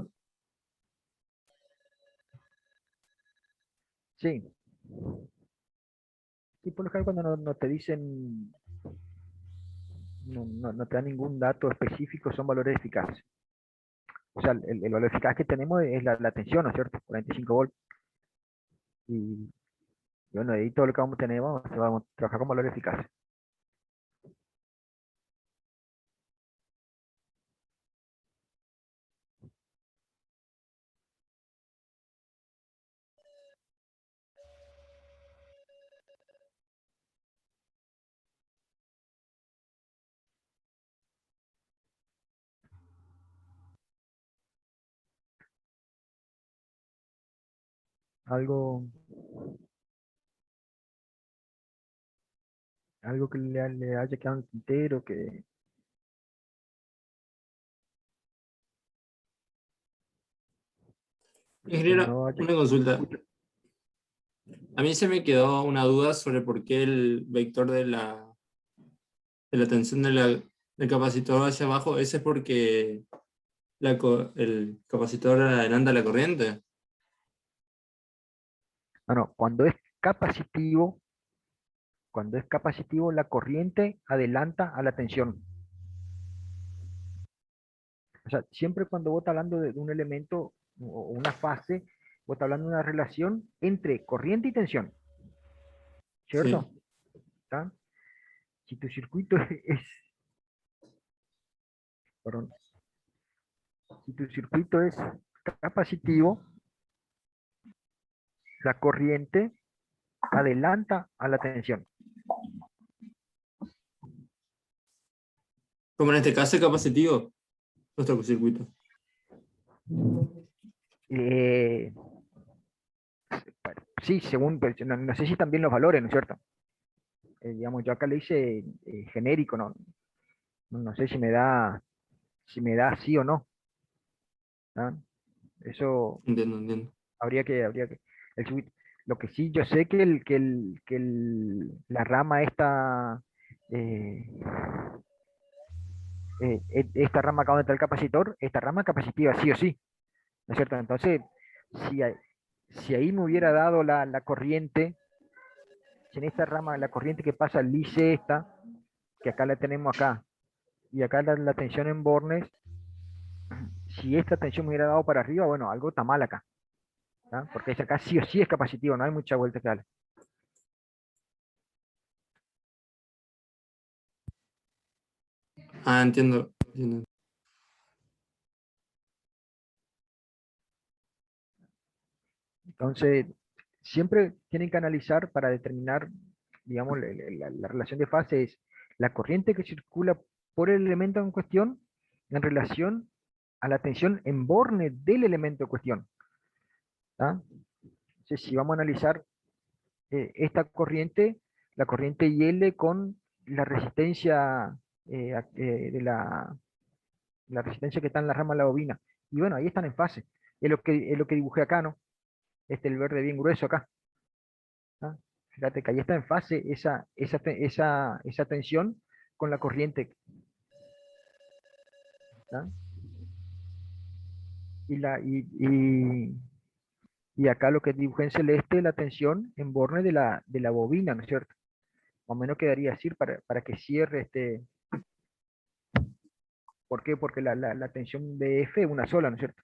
Sí. Sí, por lo general cuando no te dicen, no te dan ningún dato específico, son valores eficaces. O sea, el valor eficaz que tenemos es la tensión, ¿no es cierto? 45 volts. Y bueno, ahí todo lo que vamos a tener, vamos a trabajar con valores eficaces. Algo, algo que le haya quedado en el tintero, que Ingeniero, no haya... una consulta. A mí se me quedó una duda sobre por qué el vector de la tensión del capacitor hacia abajo, ese es porque el capacitor adelanta la corriente. Bueno, cuando es capacitivo, la corriente adelanta a la tensión. O sea, siempre cuando vos estás hablando de un elemento o una fase, vos estás hablando de una relación entre corriente y tensión, ¿cierto? Sí. ¿Está? Si tu circuito perdón, si tu circuito es capacitivo, la corriente adelanta a la tensión. Como en este caso el capacitivo, nuestro circuito. Eh, sí, según, pues, no sé si también los valores, ¿no es cierto? Digamos, yo acá le hice genérico, no sé si me da sí o no. ¿Ah? Eso Entiendo. habría que el circuito. Lo que sí, yo sé la rama eh, esta rama acá donde está el capacitor, esta rama capacitiva sí o sí, ¿no es cierto? Entonces, si, ahí- si ahí me hubiera dado la corriente, si en esta rama la corriente que pasa al lice esta, que acá la tenemos acá, y acá la tensión en bornes, si esta tensión me hubiera dado para arriba, bueno, algo está mal acá, ¿ah? Porque esta acá sí o sí es capacitivo, no hay mucha vuelta que darle. Ah, entiendo. Entonces, siempre tienen que analizar para determinar, digamos, la relación de fase es la corriente que circula por el elemento en cuestión en relación a la tensión en borne del elemento en cuestión. ¿Ah? Entonces, si vamos a analizar esta corriente, la corriente IL con la resistencia la resistencia que está en la rama de la bobina. Y bueno, ahí están en fase. Es lo que dibujé acá, ¿no? El verde bien grueso acá. ¿Ah? Fíjate que ahí está en fase esa tensión con la corriente. ¿Ah? Y acá lo que dibujé en celeste, la tensión en borne de la bobina, ¿no es cierto? Más o menos quedaría así para que cierre ¿Por qué? Porque la tensión BF es una sola, ¿no es cierto?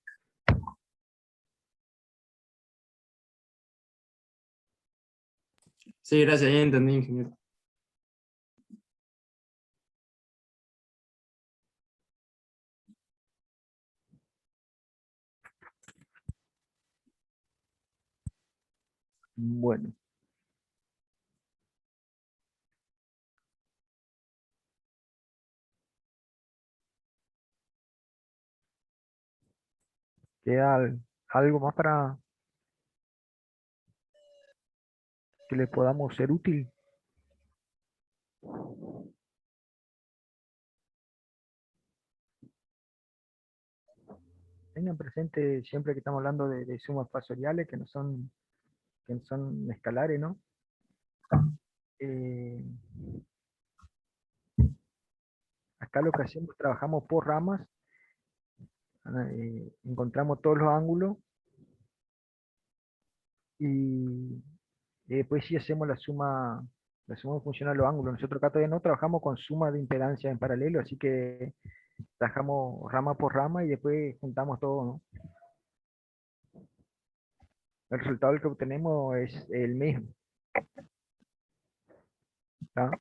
Sí, gracias, ya entendí, ingeniero. Bueno, ¿queda algo más para que le podamos ser útil? Tengan presente siempre que estamos hablando de sumas factoriales que no son escalares, ¿no? Eh, acá lo que hacemos, trabajamos por ramas, encontramos todos los ángulos y después sí hacemos la suma funcional de los ángulos. Nosotros acá todavía no trabajamos con suma de impedancia en paralelo, así que trabajamos rama por rama y después juntamos todo, ¿no? El resultado que obtenemos es el mismo, ¿tá?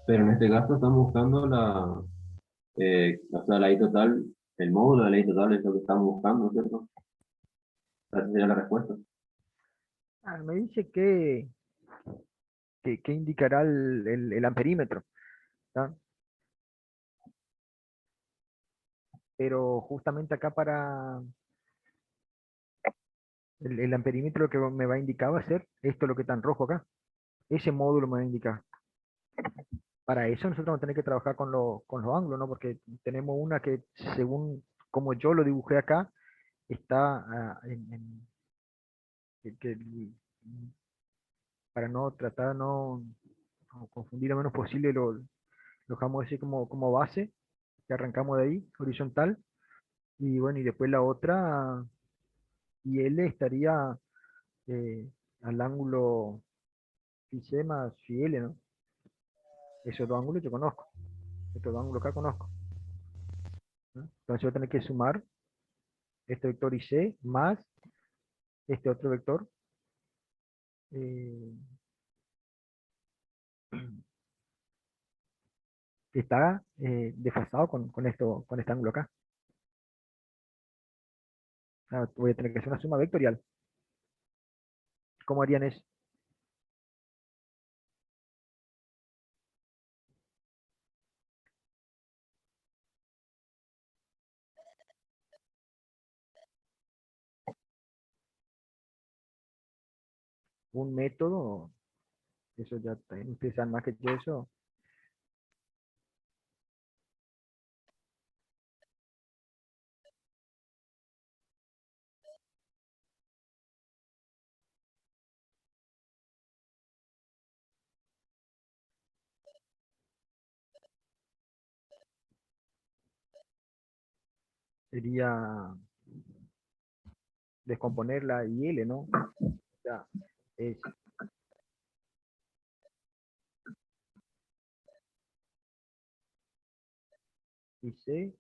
Pero en este caso estamos buscando o sea, la I total, el módulo de la I total es lo que estamos buscando, ¿cierto? Esa sería la respuesta. Me dice que indicará el amperímetro, ¿tá? Pero justamente acá para el amperímetro que me va a indicar va a ser esto lo que está en rojo acá. Ese módulo me va a indicar. Para eso nosotros vamos a tener que trabajar con los ángulos, ¿no? Porque tenemos una que según como yo lo dibujé acá, está que para no tratar no confundir lo menos posible, lo dejamos así como base, que arrancamos de ahí, horizontal, y bueno, y después la otra, y L estaría eh, al ángulo phi más phi L, ¿no? Esos dos ángulos yo conozco, estos dos ángulos acá conozco, ¿no? Entonces voy a tener que sumar este vector IC más este otro vector, eh, que está desfasado con este ángulo acá. Ah, voy a tener que hacer una suma vectorial. ¿Cómo harían eso? Un método, eso ya también ustedes saben más que yo eso. Sería descomponer la IL, ¿no? O sea, es IC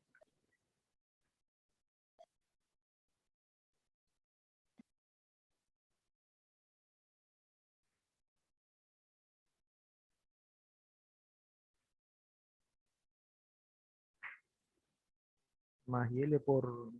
más IL por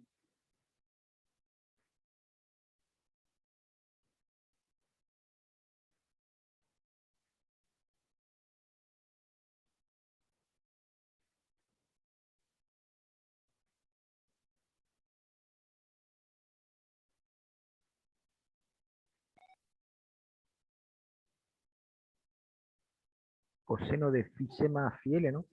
coseno de phi C más phi L, ¿no?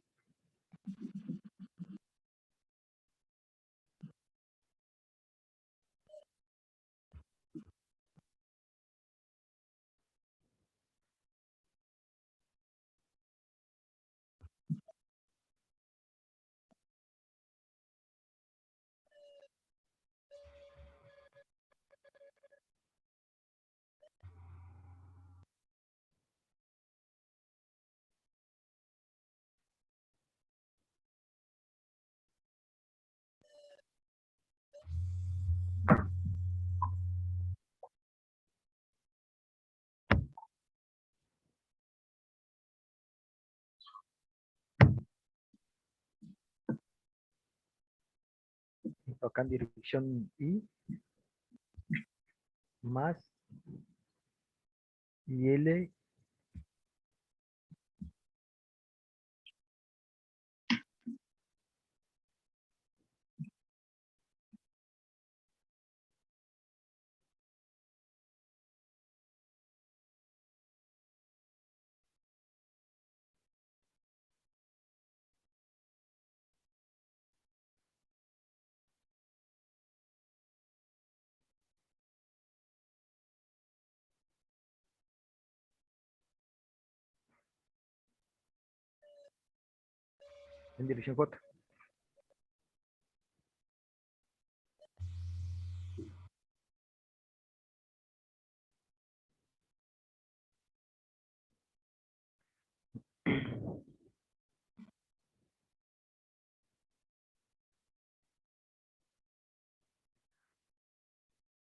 acá en dirección Y, más IL en dirección J.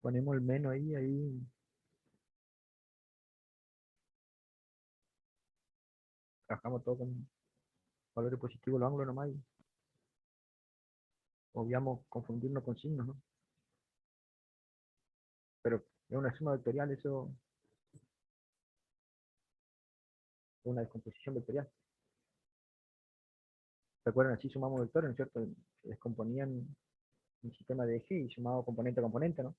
Ponemos el menos ahí, trabajamos todo con valores positivos, los ángulos nomás, y obviamos confundirnos con signos, ¿no? Pero es una suma vectorial, eso es una descomposición vectorial. Recuerden, así sumamos vectores, ¿no es cierto? Se descomponían en un sistema de eje y sumado componente a componente, ¿no?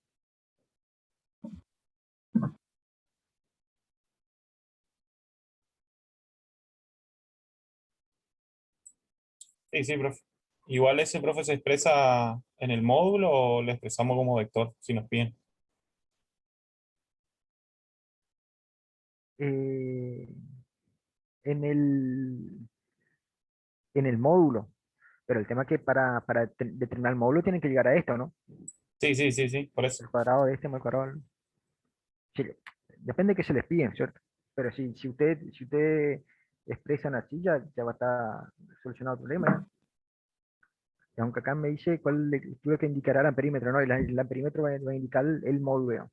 Sí, sí, profe. Igual ese, profe, se expresa en el módulo o lo expresamos como vector, si nos piden. Eh, en el módulo, pero el tema es que para determinar el módulo tienen que llegar a esto, ¿no? Sí, sí, sí, sí, por eso. El cuadrado de este más el cuadrado sí, depende de que se les piden, ¿cierto? Pero si usted expresan así, ya va a estar solucionado el problema, ¿ya? Y aunque acá me dice cuál lectura que indicará el amperímetro, ¿no? El amperímetro va a indicar el módulo, ¿ya?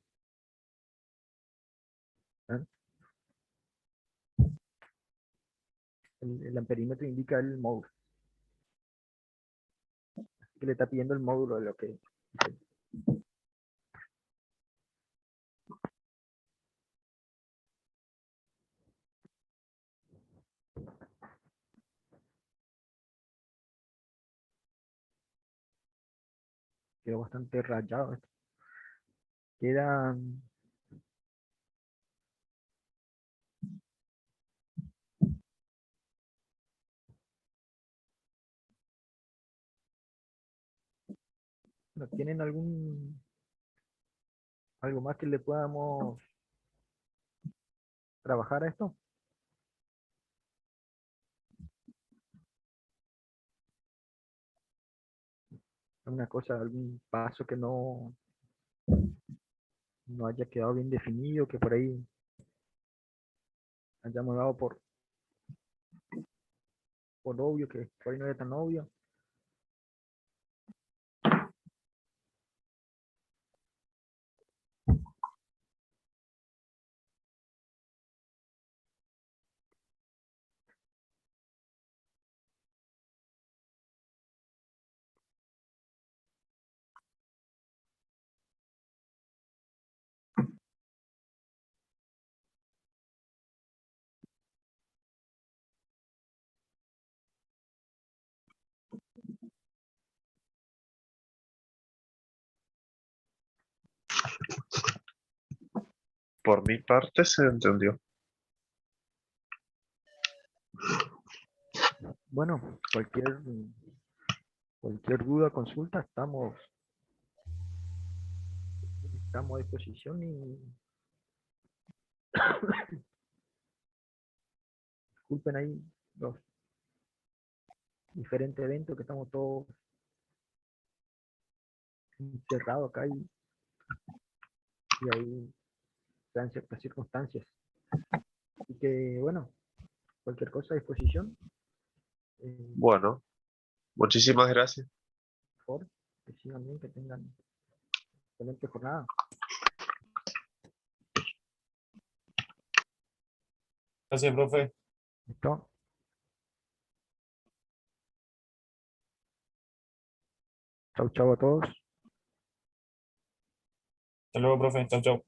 El amperímetro indica el módulo. Así que le está pidiendo el módulo de lo que... Quedó bastante rayado esto. Queda... ¿No tienen algo más que le podamos trabajar a esto? ¿Alguna cosa, algún paso que no haya quedado bien definido, que por ahí hayamos dado por obvio, que por ahí no era tan obvio? Por mi parte se entendió. Bueno, cualquier duda, consulta, estamos a disposición y disculpen ahí los diferentes eventos que estamos todos encerrados acá y ahí se dan ciertas circunstancias. Así que bueno, cualquier cosa a disposición. Bueno, muchísimas gracias. Por favor, que sigan bien, que tengan excelente jornada. Gracias, profe. ¿Listo? Chau, chau a todos. Hasta luego, profe. Chau, chau.